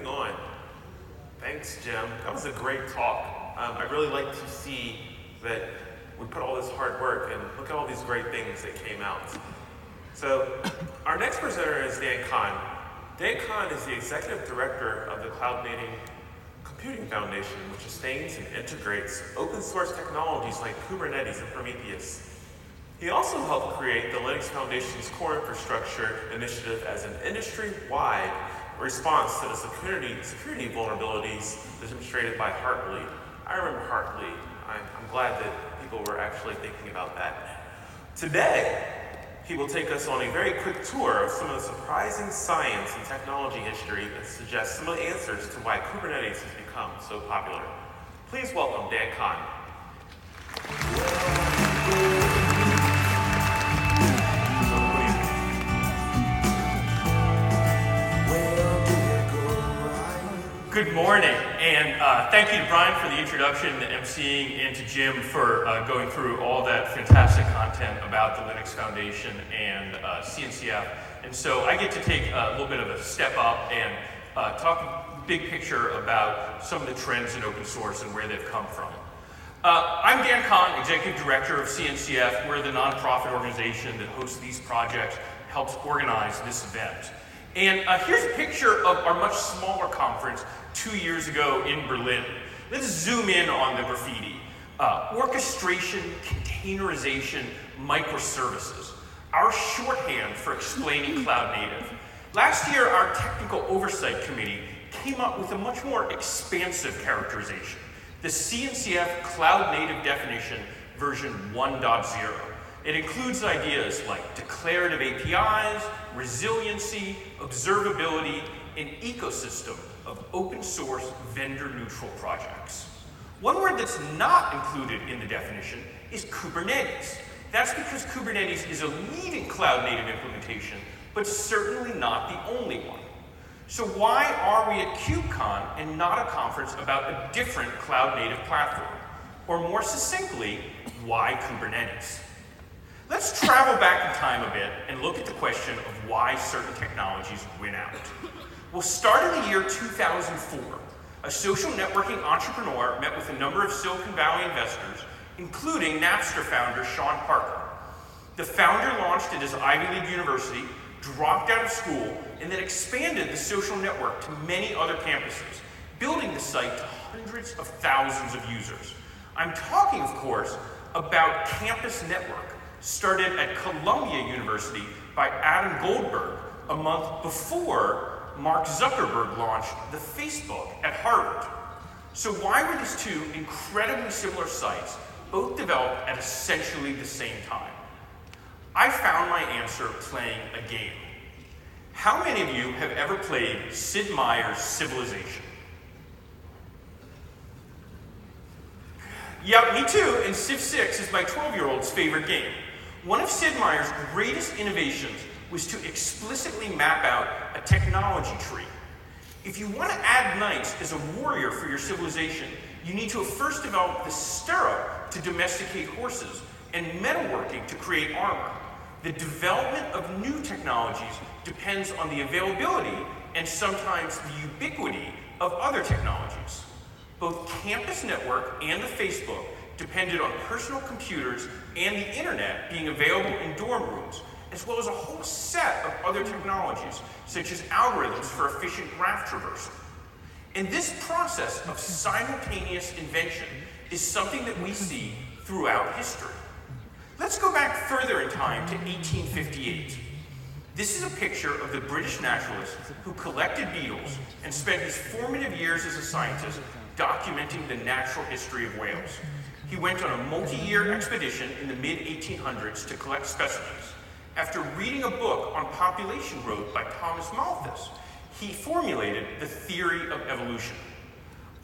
moving on. Thanks, Jim. That was a great talk. I really like to see that we put all this hard work and look at all these great things that came out. So our next presenter is Dan Kohn. Dan Kohn is the executive director of the Cloud Native Computing Foundation, which sustains and integrates open source technologies like Kubernetes and Prometheus. He also helped create the Linux Foundation's core infrastructure initiative as an industry-wide response to the security vulnerabilities demonstrated by Heartbleed. I remember Heartbleed. I'm glad that people were actually thinking about that. Today, he will take us on a very quick tour of some of the surprising science and technology history that suggests some of the answers to why Kubernetes has become so popular. Please welcome Dan Kohn. Good morning, and thank you to Brian for the introduction, to emceeing, and to Jim for going through all that fantastic content about the Linux Foundation and CNCF. And so I get to take a little bit of a step up and talk big picture about some of the trends in open source and where they've come from. I'm Dan Kohn, Executive Director of CNCF. We're the nonprofit organization that hosts these projects, helps organize this event. And here's a picture of our much smaller conference 2 years ago in Berlin. Let's zoom in on the graffiti. Orchestration, containerization, microservices. Our shorthand for explaining cloud native. Last year, our technical oversight committee came up with a much more expansive characterization. The CNCF cloud native definition version 1.0. It includes ideas like declarative APIs, resiliency, observability, an ecosystem of open source vendor-neutral projects. One word that's not included in the definition is Kubernetes. That's because Kubernetes is a leading cloud-native implementation, but certainly not the only one. So why are we at KubeCon and not a conference about a different cloud-native platform? Or more succinctly, why Kubernetes? Let's travel back in time a bit and look at the question of why certain technologies win out. We'll start in the year 2004. A social networking entrepreneur met with a number of Silicon Valley investors, including Napster founder Sean Parker. The founder launched it as Ivy League University, dropped out of school, and then expanded the social network to many other campuses, building the site to hundreds of thousands of users. I'm talking, of course, about Campus Network, started at Columbia University by Adam Goldberg a month before Mark Zuckerberg launched the Facebook at Harvard. So why were these two incredibly similar sites both developed at essentially the same time? I found my answer playing a game. How many of you have ever played Sid Meier's Civilization? Yeah, me too, and Civ 6 is my 12-year-old's favorite game. One of Sid Meier's greatest innovations was to explicitly map out a technology tree. If you want to add knights as a warrior for your civilization, you need to have first developed the stirrup to domesticate horses and metalworking to create armor. The development of new technologies depends on the availability and sometimes the ubiquity of other technologies. Both Campus Network and the Facebook depended on personal computers and the internet being available in dorm rooms, as well as a whole set of other technologies, such as algorithms for efficient graph traversal. And this process of simultaneous invention is something that we see throughout history. Let's go back further in time to 1858. This is a picture of the British naturalist who collected beetles and spent his formative years as a scientist documenting the natural history of whales. He went on a multi-year expedition in the mid-1800s to collect specimens. After reading a book on population growth by Thomas Malthus, he formulated the theory of evolution.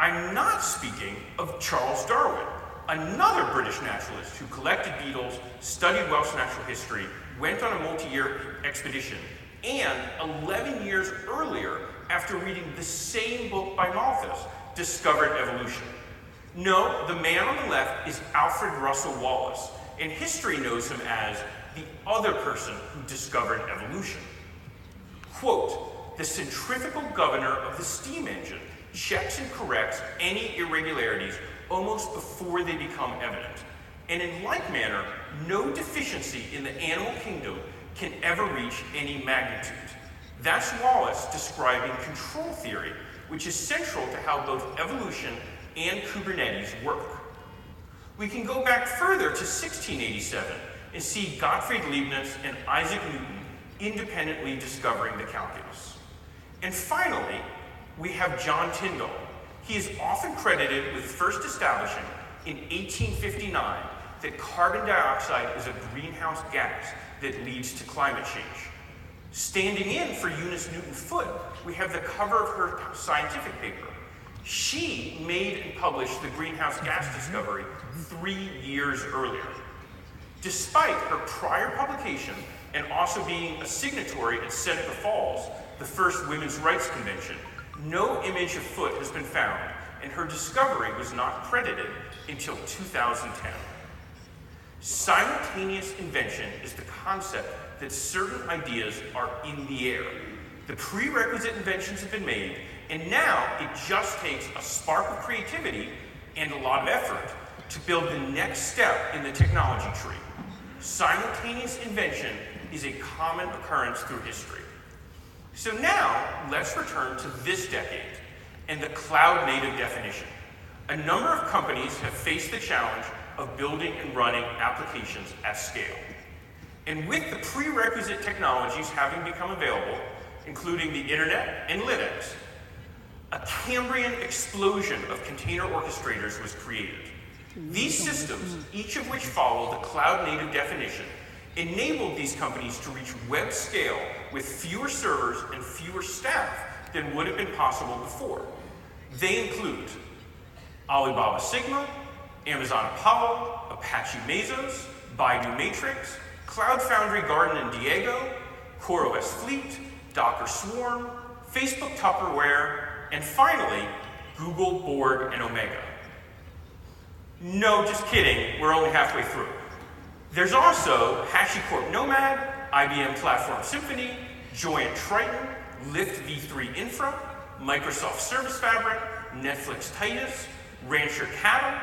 I'm not speaking of Charles Darwin, another British naturalist who collected beetles, studied Welsh natural history, went on a multi-year expedition, and 11 years earlier, after reading the same book by Malthus, discovered evolution. No, the man on the left is Alfred Russel Wallace, and history knows him as the other person who discovered evolution. Quote, the centrifugal governor of the steam engine checks and corrects any irregularities almost before they become evident. And in like manner, no deficiency in the animal kingdom can ever reach any magnitude. That's Wallace describing control theory, which is central to how both evolution and Kubernetes work. We can go back further to 1687 and see Gottfried Leibniz and Isaac Newton independently discovering the calculus. And finally, we have John Tyndall. He is often credited with first establishing in 1859 that carbon dioxide is a greenhouse gas that leads to climate change. Standing in for Eunice Newton Foote, we have the cover of her scientific paper. She made and published the greenhouse gas discovery 3 years earlier. Despite her prior publication and also being a signatory at Seneca Falls, the first women's rights convention, no image of Foote has been found, and her discovery was not credited until 2010. Simultaneous invention is the concept that certain ideas are in the air. The prerequisite inventions have been made, and now it just takes a spark of creativity and a lot of effort to build the next step in the technology tree. Simultaneous invention is a common occurrence through history. So now, let's return to this decade and the cloud-native definition. A number of companies have faced the challenge of building and running applications at scale. And with the prerequisite technologies having become available, including the internet and Linux, a Cambrian explosion of container orchestrators was created. These systems, each of which follow the cloud-native definition, enabled these companies to reach web scale with fewer servers and fewer staff than would have been possible before. They include Alibaba Sigma, Amazon Apollo, Apache Mesos, Baidu Matrix, Cloud Foundry Garden and Diego, CoreOS Fleet, Docker Swarm, Facebook Tupperware, and finally, Google, Borg, and Omega. No, just kidding, we're only halfway through. There's also HashiCorp Nomad, IBM Platform Symphony, Joyent Triton, Lyft v3 Infra, Microsoft Service Fabric, Netflix Titus, Rancher Cattle,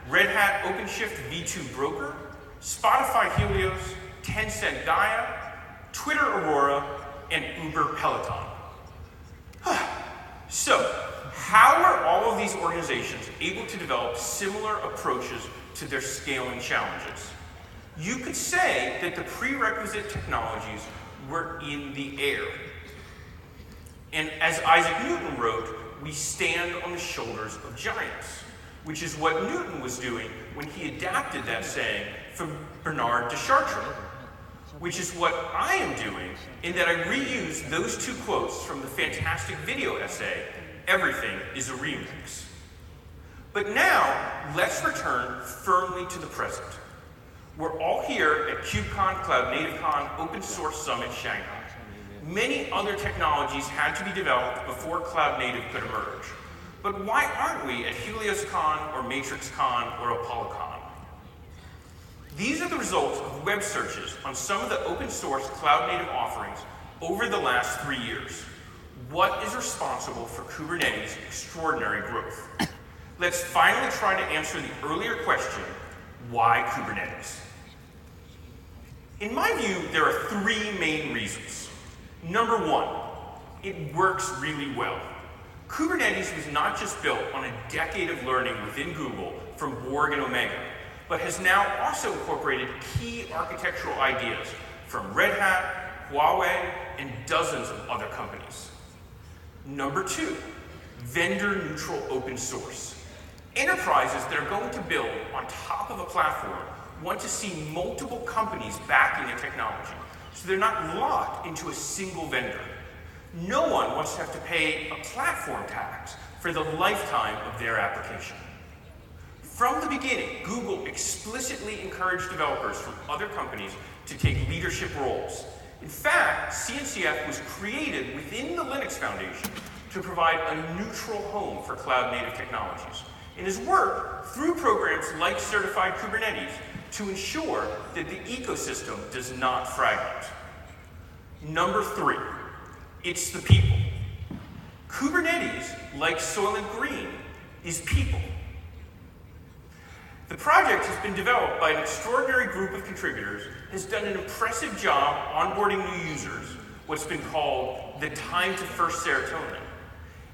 Red Hat OpenShift v2 Broker, Spotify Helios, Tencent Gaia, Twitter Aurora, and Uber Peloton. So, how are all of these organizations able to develop similar approaches to their scaling challenges? You could say that the prerequisite technologies were in the air. And as Isaac Newton wrote, we stand on the shoulders of giants, which is what Newton was doing when he adapted that saying from Bernard de Chartres, which is what I am doing in that I reuse those two quotes from the fantastic video essay, Everything is a Remix. But now, let's return firmly to the present. We're all here at KubeCon, Cloud Native Con, Open Source Summit, Shanghai. Many other technologies had to be developed before Cloud Native could emerge. But why aren't we at HeliosCon or MatrixCon or ApolloCon? These are the results of web searches on some of the open source cloud native offerings over the last 3 years. What is responsible for Kubernetes' extraordinary growth? Let's finally try to answer the earlier question, why Kubernetes? In my view, there are 3 main reasons. Number 1, it works really well. Kubernetes was not just built on a decade of learning within Google from Borg and Omega, but has now also incorporated key architectural ideas from Red Hat, Huawei, and dozens of other companies. Number 2, vendor-neutral open source. Enterprises that are going to build on top of a platform want to see multiple companies backing a technology, so they're not locked into a single vendor. No one wants to have to pay a platform tax for the lifetime of their application. From the beginning, Google explicitly encouraged developers from other companies to take leadership roles. In fact, CNCF was created within the Linux Foundation to provide a neutral home for cloud-native technologies, and has worked through programs like Certified Kubernetes to ensure that the ecosystem does not fragment. Number 3, it's the people. Kubernetes, like Soylent Green, is people. The project has been developed by an extraordinary group of contributors, has done an impressive job onboarding new users, what's been called the time to first serotonin,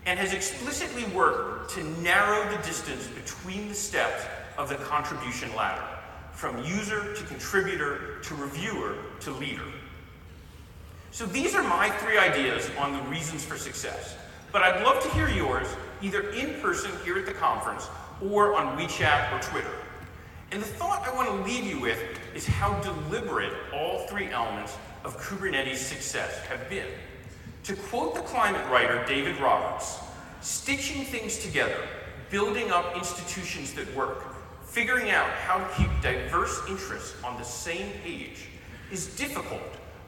and has explicitly worked to narrow the distance between the steps of the contribution ladder, from user to contributor to reviewer to leader. So these are my 3 ideas on the reasons for success, but I'd love to hear yours either in person here at the conference or on WeChat or Twitter. And the thought I want to leave you with is how deliberate all 3 elements of Kubernetes success have been. To quote the climate writer David Roberts, stitching things together, building up institutions that work, figuring out how to keep diverse interests on the same page is difficult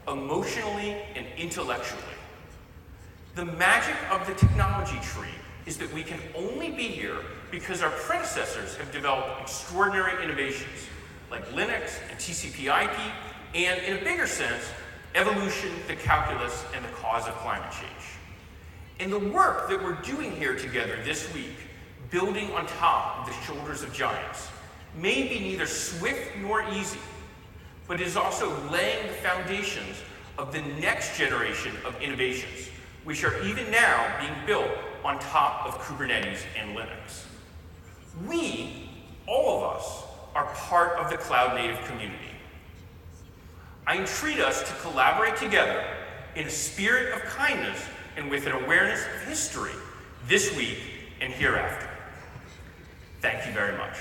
emotionally and intellectually. The magic of the technology tree is that we can only be here because our predecessors have developed extraordinary innovations like Linux and TCP/IP, and in a bigger sense, evolution, the calculus, and the cause of climate change. And the work that we're doing here together this week, building on top of the shoulders of giants, may be neither swift nor easy, but is also laying the foundations of the next generation of innovations, which are even now being built on top of Kubernetes and Linux. We, all of us, are part of the cloud-native community. I entreat us to collaborate together in a spirit of kindness and with an awareness of history this week and hereafter. Thank you very much.